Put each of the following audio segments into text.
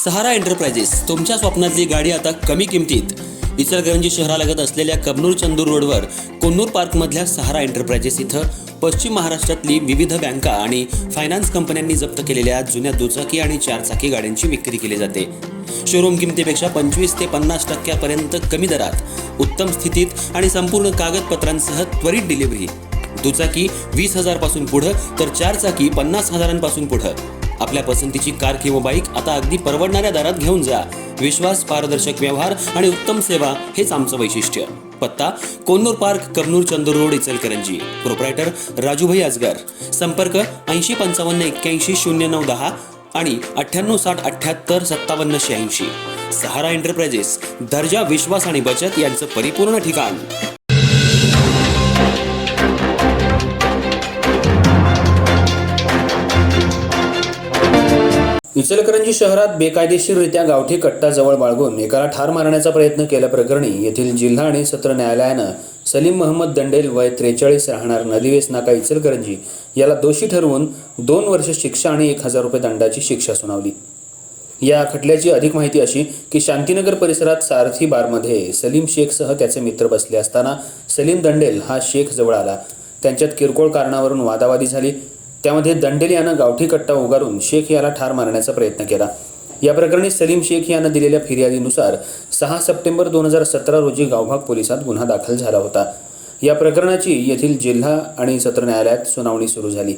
सहारा enterprises तुमच्या स्वप्नातली गाडी आता कमी किमतीत. इचलकरंजी शहरालगत असलेल्या कबनूर चंदूर रोडवर कोन्नूर पार्कमधल्या सहारा एंटरप्राइजेस इथं पश्चिम महाराष्ट्रातली विविध बँका आणि फायनान्स कंपन्यांनी जप्त केलेल्या जुन्या दुचाकी आणि चारचाकी गाड्यांची विक्री केली जाते. शोरूम किमतीपेक्षा 25 ते 50% कमी दरात, उत्तम स्थितीत आणि संपूर्ण कागदपत्रांसह त्वरित डिलिव्हरी. दुचाकी 20,000 पासून पुढं तर चारचाकी 50,000 पुढं. आपल्या पसंतीची कार किंवा बाईक आता अगदी परवडणाऱ्या दरात घेऊन जा. विश्वास, पारदर्शक व्यवहार आणि उत्तम सेवा हेच आमचं वैशिष्ट्य. पत्ता Konnur park, Kabnur Chandur road, Ichalkaranji. Proprietor Rajubhai Ajgar. संपर्क 8055810910 आणि 9860785786. सहारा एंटरप्राइजेस, दर्जा, विश्वास आणि बचत यांचं परिपूर्ण ठिकाण. इचलकरंजी शहरात बेकायदेशीररित्या गावठी कट्टा जवळ बाळगून एकाला ठार मारण्याचा प्रयत्न केल्याप्रकरणी येथील जिल्हा आणि सत्र न्यायालयानं सलीम महम्मद दंडेल, वय 43, राहणार नदीवेस नाका, इचलकरंजी याला दोषी ठरवून 2 वर्ष शिक्षा आणि 1,000 रुपये दंडाची शिक्षा सुनावली. या खटल्याची अधिक माहिती अशी की शांतीनगर परिसरात सारथी बारमध्ये सलीम शेखसह त्याचे मित्र बसले असताना सलीम दंडेल हा शेख जवळ आला. त्यांच्यात किरकोळ कारणावरून वादावादी झाली. त्यामध्ये दंडेल यानं गावठी कट्टा उगारून शेख याला ठार मारण्याचा प्रयत्न केला. या प्रकरणी सलीम शेख यानं दिलेल्या फिर्यादीनुसार 6 सप्टेंबर 2017 रोजी गावभाग पोलिसात गुन्हा दाखल झाला होता. या प्रकरणाची येथील जिल्हा आणि सत्र न्यायालयात सुनावणी सुरू झाली.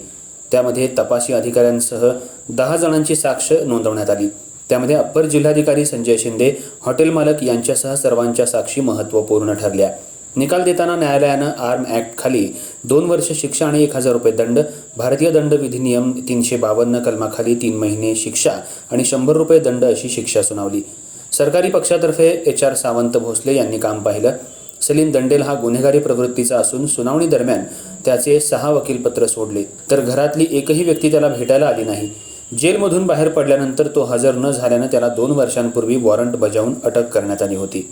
त्यामध्ये तपासी अधिकाऱ्यांसह 10 जणांची साक्ष नोंदवण्यात आली. त्यामध्ये अप्पर जिल्हाधिकारी संजय शिंदे, हॉटेल मालक यांच्यासह सर्वांच्या साक्षी महत्त्वपूर्ण ठरल्या. निकाल देताना न्यायालयानं आर्म ॲक्ट खाली 2 वर्ष शिक्षा आणि 1,000 रुपये दंड, भारतीय दंड विधिनियम 352 कलमाखाली 3 महिने शिक्षा आणि 100 रुपये दंड अशी शिक्षा सुनावली. सरकारी पक्षातर्फे HR सावंत भोसले यांनी काम पाहिलं. सलीम दंडेल हा गुन्हेगारी प्रवृत्तीचा असून सुनावणी दरम्यान त्याचे 6 वकीलपत्र सोडले, तर घरातली एकही व्यक्ती त्याला भेटायला आली नाही. जेलमधून बाहेर पडल्यानंतर तो हजर न झाल्यानं त्याला 2 वर्षांपूर्वी वॉरंट बजावून अटक करण्यात आली होती.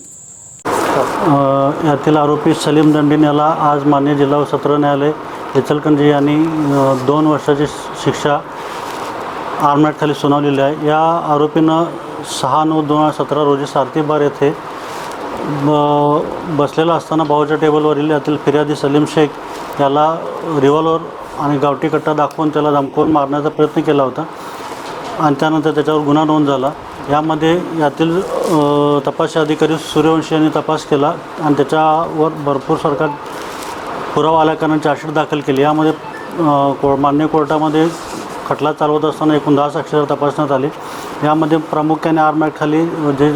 यातील आरोपी सलीम दंडेल याला आज मान्य जिल्हा व सत्र न्यायालय इचलकरंजी यांनी 2 वर्षाची शिक्षा आर्म ॲक्ट खाली सुनावलेली आहे. या आरोपीनं 6/9/2017 रोजी सारथी बार येथे बसलेला असताना भाऊच्या टेबलवरील यातील फिर्यादी सलीम शेख याला रिव्हॉल्वर आणि गावठी कट्टा दाखवून त्याला धमकावून मारण्याचा प्रयत्न केला होता आणि त्यानंतर त्याच्यावर गुन्हा नोंद झाला. यामध्ये यातील तपासी अधिकारी सूर्यवंशी यांनी तपास केला आणि त्याच्यावर भरपूर सरकार पुरावा आल्याकारणाने चार्जशीट दाखल केली. यामध्ये मान्य कोर्टामध्ये खटला चालवत असताना एकूण 10 साक्षीदार तपासण्यात आले. यामध्ये प्रामुख्याने आर्म ॲक्ट खाली जे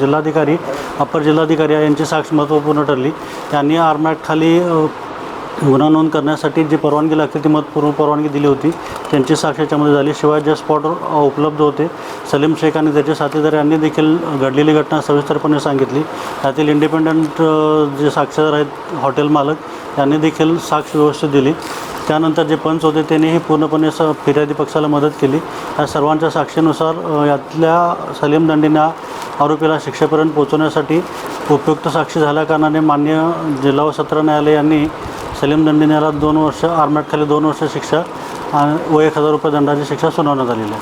जिल्हाधिकारी, अप्पर जिल्हाधिकारी यांची साक्ष महत्त्वपूर्ण ठरली. त्यांनी आर्म ॲक्ट खाली गुन्हा नोंद करण्यासाठी जी परवानगी लागते ती महत्त्वपूर्ण परवानगी दिली होती. त्यांची साक्ष याच्यामध्ये झाली. शिवाय जे स्पॉटवर उपलब्ध होते सलीम शेख आणि त्याचे साथीदार यांनी देखील घडलेली घटना सविस्तरपणे सांगितली. त्यातील इंडिपेंडंट जे साक्षीदार आहेत, हॉटेल मालक, यांनी देखील साक्ष व्यवस्थित दिली. त्यानंतर जे पंच होते त्यांनीही पूर्णपणे फिर्यादी पक्षाला मदत केली. या सर्वांच्या साक्षीनुसार यातल्या सलीम दंडेल आरोपीला शिक्षेपर्यंत पोहोचवण्यासाठी उपयुक्त साक्षी झाल्याकारणाने मान्य जिल्हा व सत्र न्यायालय यांनी सलीम दंडेल याला 2 वर्ष आर्म ॲक्ट खाली 2 वर्ष शिक्षा आणि 1,000 रुपये दंडाची शिक्षा सुनावण्यात आलेली आहे.